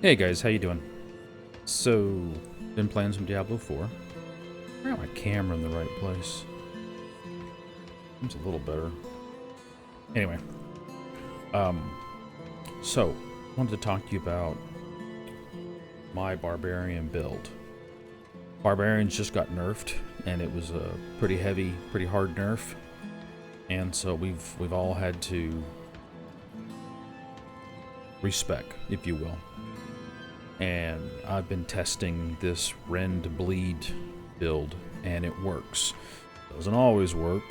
Hey guys, how you doing? So, been playing some Diablo 4. I got my camera in the right place. Seems a little better. Anyway, um, so, wanted to talk to you about my Barbarian build. Barbarians just got nerfed, and it was a pretty heavy, pretty hard nerf. And so we've all had to respec, if you will. And I've been testing this Rend bleed build, and it works. Doesn't always work.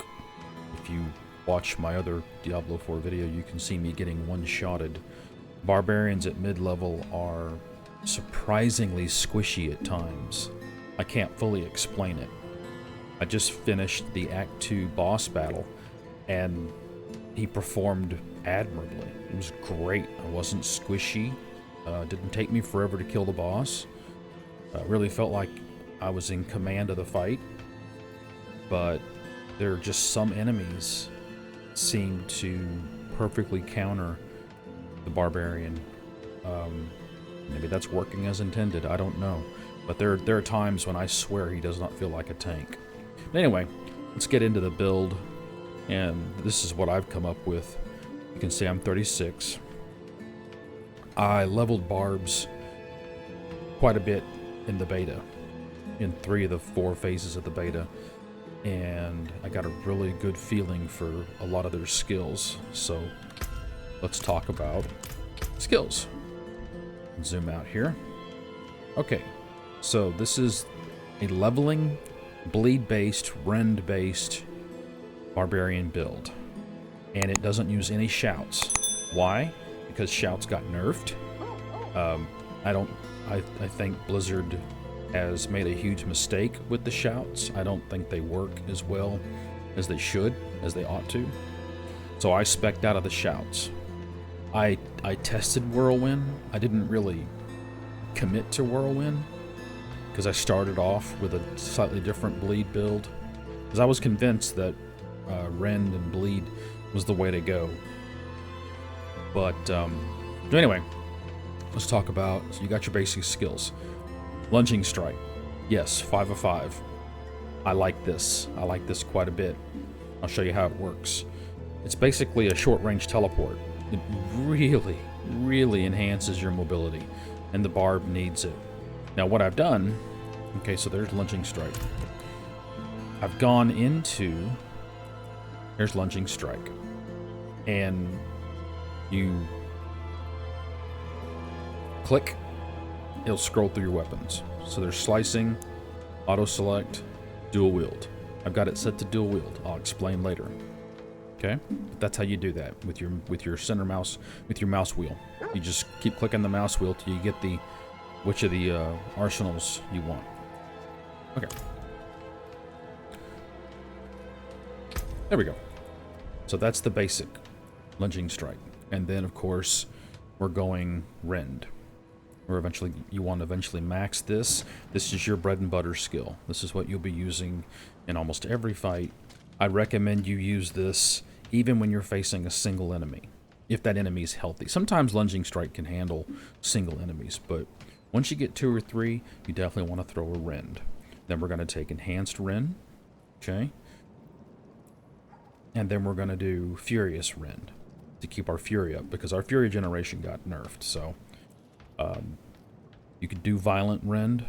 If you watch my other Diablo 4 video, you can see me getting one-shotted. Barbarians at mid-level are surprisingly squishy at times. I can't fully explain it. I just finished the Act 2 boss battle, and he performed admirably. It was great. I wasn't squishy. Didn't take me forever to kill the boss. Really felt like I was in command of the fight. But there are just some enemies seem to perfectly counter the Barbarian. Maybe that's working as intended. I don't know. But there are times when I swear he does not feel like a tank. But anyway, let's get into the build. And this is what I've come up with. You can see I'm 36. I leveled barbs quite a bit in the beta, in 3 of the 4 phases of the beta, and I got a really good feeling for a lot of their skills. So let's talk about skills. Zoom out here. Okay, so this is a leveling, bleed-based, rend-based Barbarian build, and it doesn't use any shouts. Why? Because shouts got nerfed. I think Blizzard has made a huge mistake with the shouts. I don't think they work as well as they should, as they ought to. So I spec'd out of the shouts. I tested Whirlwind. I didn't really commit to Whirlwind because I started off with a slightly different bleed build, because I was convinced that Rend and bleed was the way to go. But anyway, let's talk about, so you got your basic skills. Lunging strike. Yes, 5 of 5. I like this. I like this quite a bit. I'll show you how it works. It's basically a short-range teleport. It really, really enhances your mobility, and the barb needs it. Now what I've done, okay, so there's lunging strike. I've gone into, there's lunging strike, and you click, it'll scroll through your weapons. So there's slicing, auto select, dual wield. I've got it set to dual wield. I'll explain later. Okay, but that's how you do that with your center mouse, with your mouse wheel. You just keep clicking the mouse wheel till you get the which of the arsenals you want. Okay, there we go. So that's the basic lunging strike. And then, of course, we're going Rend. You want to eventually max this. This is your bread and butter skill. This is what you'll be using in almost every fight. I recommend you use this even when you're facing a single enemy, if that enemy is healthy. Sometimes lunging strike can handle single enemies, but once you get 2 or 3, you definitely want to throw a Rend. Then we're going to take enhanced Rend, okay? And then we're going to do furious Rend to keep our fury up, because our fury generation got nerfed. So you could do violent Rend.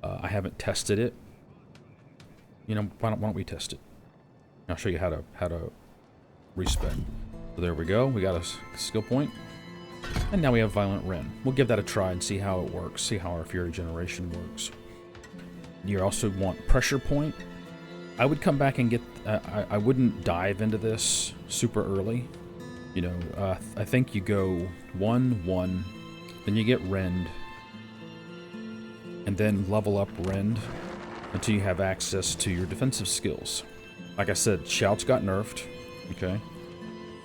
I haven't tested it. You know, why don't we test it? I'll show you how to respec. So there we go. We got a skill point, and now we have violent Rend. We'll give that a try and see how it works. See how our fury generation works. You also want pressure point. I would come back and get. I wouldn't dive into this super early. You know, I think you go 1-1, then you get Rend, and then level up Rend until you have access to your defensive skills. Like I said, shouts got nerfed, okay?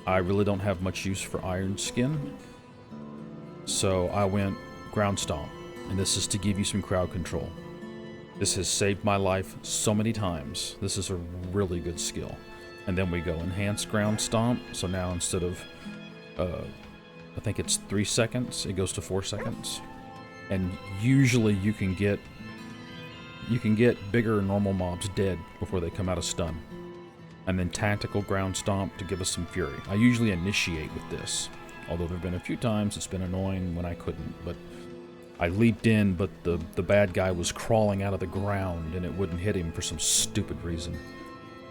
I really don't have much use for Iron Skin, so I went Ground Stomp, and this is to give you some crowd control. This has saved my life so many times. This is a really good skill. And then we go Enhanced Ground Stomp, so now instead of I think it's 3 seconds. It goes to 4 seconds. And usually you can get bigger normal mobs dead before they come out of stun. And then tactical ground stomp to give us some fury. I usually initiate with this. Although there have been a few times it's been annoying when I couldn't, but I leaped in, but the bad guy was crawling out of the ground and it wouldn't hit him for some stupid reason.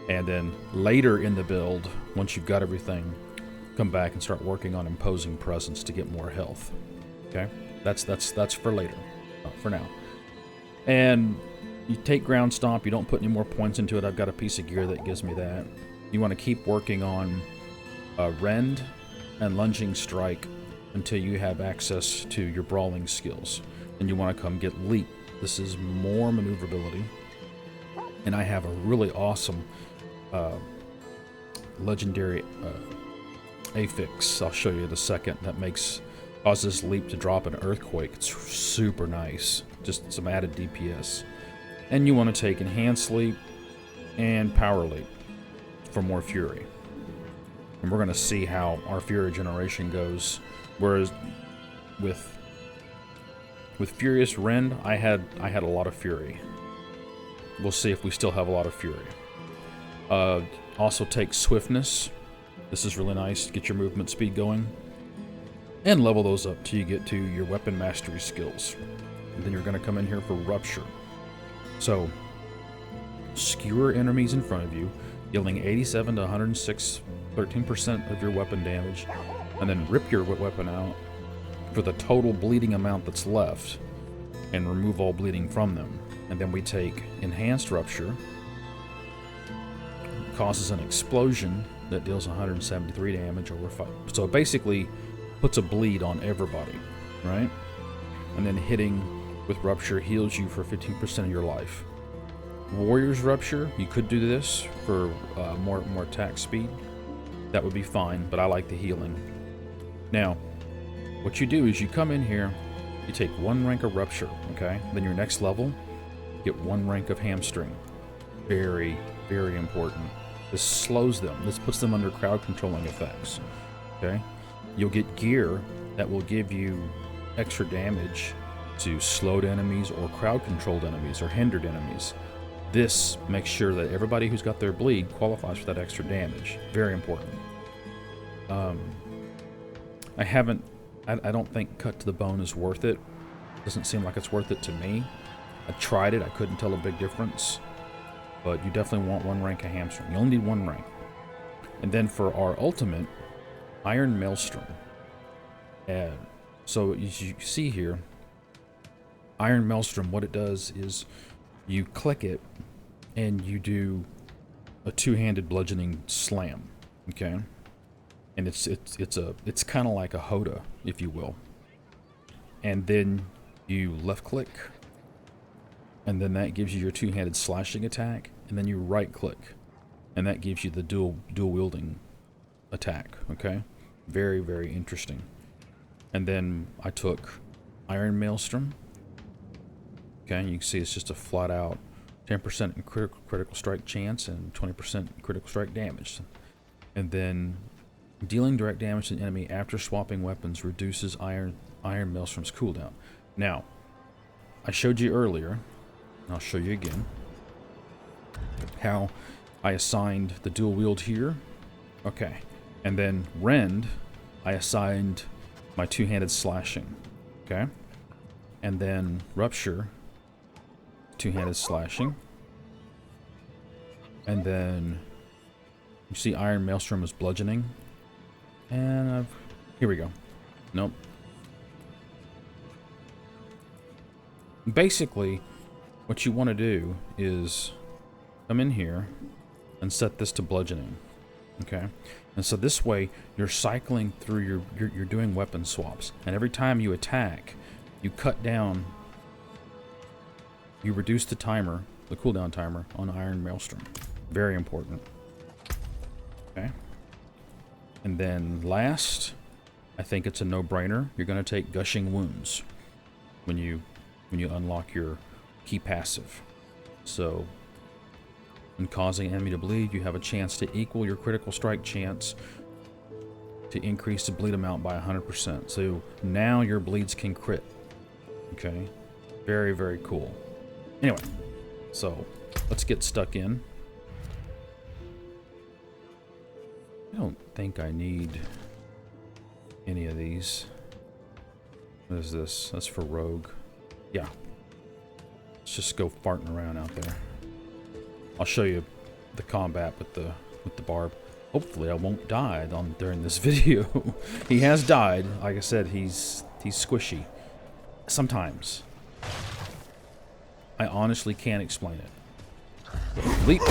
And then later in the build, once you've got everything, come back and start working on imposing presence to get more health. Okay? That's for later, not for now. And you take ground stomp, you don't put any more points into it. I've got a piece of gear that gives me that. You want to keep working on Rend and lunging strike until you have access to your brawling skills. And you want to come get leap. This is more maneuverability. And I have a really awesome legendary affix I'll show you in a second that causes leap to drop an earthquake. It's super nice. Just some added DPS. And you want to take enhanced leap and power leap for more fury. And we're going to see how our fury generation goes. Whereas with Furious Rend, I had a lot of fury. We'll see if we still have a lot of fury. Also take swiftness. This is really nice. Get your movement speed going. And level those up till you get to your weapon mastery skills. And then you're going to come in here for rupture. So, skewer enemies in front of you, dealing 87 to 106, 13% of your weapon damage. And then rip your weapon out for the total bleeding amount that's left. And remove all bleeding from them. And then we take enhanced rupture. Causes an explosion that deals 173 damage over 5. So it basically puts a bleed on everybody, right? And then hitting with rupture heals you for 15% of your life. Warrior's rupture, you could do this for more attack speed. That would be fine, but I like the healing. Now, what you do is you come in here, you take 1 rank of rupture, okay? Then your next level, get 1 rank of hamstring. Very, very important. This slows them. This puts them under crowd controlling effects. Okay? You'll get gear that will give you extra damage to slowed enemies or crowd controlled enemies or hindered enemies. This makes sure that everybody who's got their bleed qualifies for that extra damage. Very important. I don't think cut to the bone is worth it. Doesn't seem like it's worth it to me. I tried it. I couldn't tell a big difference. But you definitely want 1 rank of hamstring. You only need 1 rank. And then for our ultimate, Iron Maelstrom. And so as you see here, Iron Maelstrom, what it does is you click it and you do a 2-handed bludgeoning slam. Okay? And it's kind of like a Hoda, if you will. And then you left click. And then that gives you your 2-handed slashing attack, and then you right click, and that gives you the dual wielding attack. Okay, very, very interesting. And then I took Iron Maelstrom. Okay, you can see it's just a flat out 10% critical strike chance and 20% critical strike damage. And then dealing direct damage to an enemy after swapping weapons reduces Iron Maelstrom's cooldown. Now, I showed you earlier. I'll show you again how I assigned the dual wield here. Okay, and then Rend, I assigned my 2-handed slashing. Okay, and then Rupture, 2-handed slashing, and then you see Iron Maelstrom is bludgeoning, and here we go. Nope. Basically, what you want to do is come in here and set this to bludgeoning. Okay, and so this way you're cycling through you're doing weapon swaps, and every time you attack, you cut down, you reduce the timer, the cooldown timer on Iron Maelstrom. Very important. Okay, and then last, I think it's a no-brainer. You're going to take Gushing Wounds when you unlock your key passive. So, when causing an enemy to bleed, you have a chance to equal your critical strike chance to increase the bleed amount by 100%. So now your bleeds can crit. Okay, very, very cool. Anyway, so let's get stuck in. I don't think I need any of these. What is this? That's for rogue. Yeah. Let's just go farting around out there. I'll show you the combat with the barb. Hopefully I won't die during this video. He has died. Like I said, he's squishy. Sometimes. I honestly can't explain it. Leap.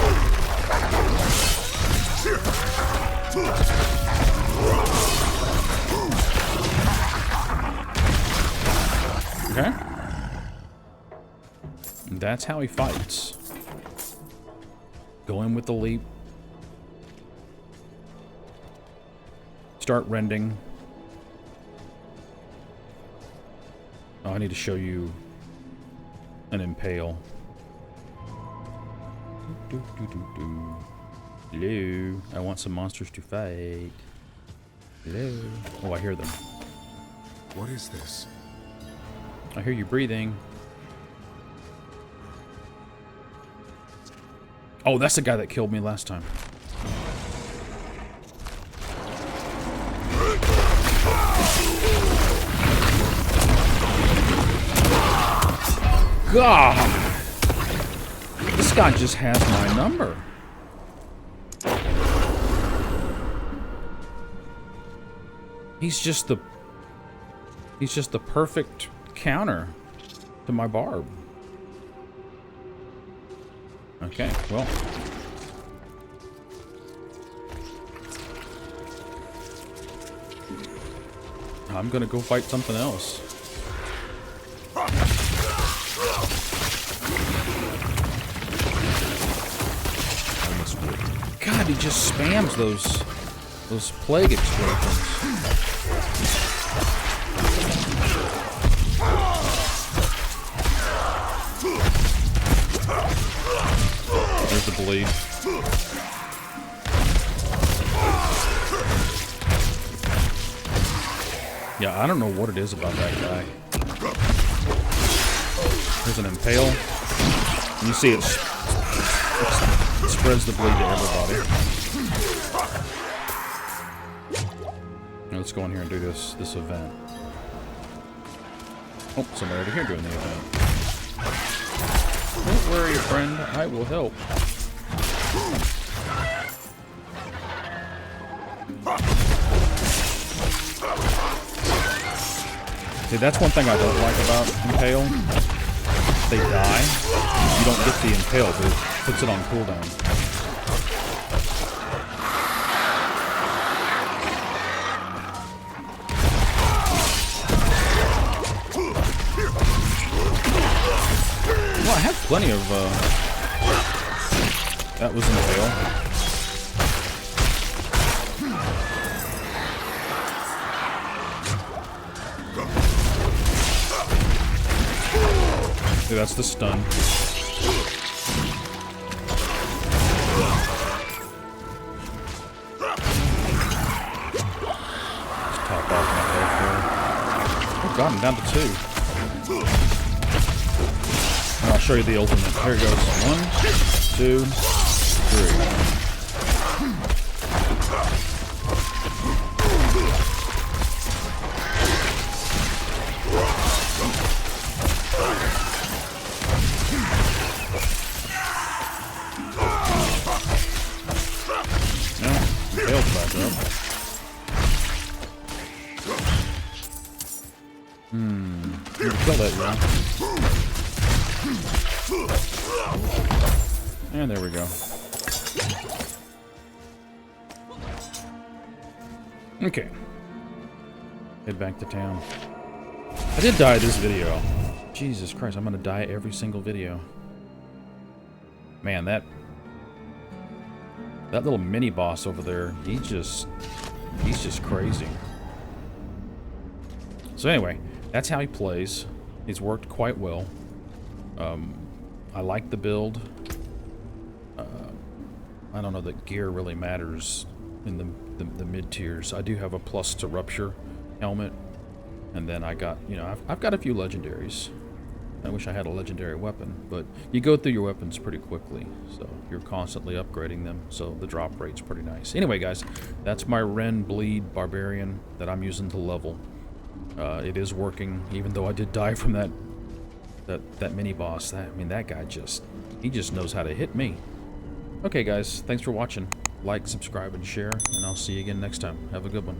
Okay. And that's how he fights. Go in with the leap. Start rending. Oh, I need to show you an impale. Hello. I want some monsters to fight. Hello. Oh, I hear them. What is this? I hear you breathing. Oh, that's the guy that killed me last time. God! This guy just has my number. He's just the perfect counter to my barb. Okay, well. I'm gonna go fight something else. God, he just spams those plague explosions. There's the bleed. Yeah, I don't know what it is about that guy. There's an impale. And you see it spreads the bleed to everybody. Now let's go in here and do this event. Oh, somebody over here doing the event. Don't worry, friend. I will help. See, that's one thing I don't like about Impale. If they die, you don't get the Impale, but it puts it on cooldown. Well, I have plenty of, that was Impale. See, that's the stun. Just top off my health there. Oh god, I'm down to 2. And I'll show you the ultimate. Here it goes. 1, 2, 3. Kill that guy. And there we go. Okay. Head back to town. I did die this video. Jesus Christ, I'm gonna die every single video. Man, that little mini boss over there, he's just crazy. So anyway, that's how he plays. He's worked quite well. I like the build. I don't know that gear really matters in the mid tiers. I do have a plus to rupture helmet, and then I got, you know, I've got a few legendaries. I wish I had a legendary weapon, but you go through your weapons pretty quickly, so you're constantly upgrading them, so the drop rate's pretty nice. Anyway, guys, that's my Rend Bleed Barbarian that I'm using to level. It is working, even though I did die from that mini boss. I mean, that guy he just knows how to hit me. Okay, guys, thanks for watching. Like, subscribe, and share, and I'll see you again next time. Have a good one.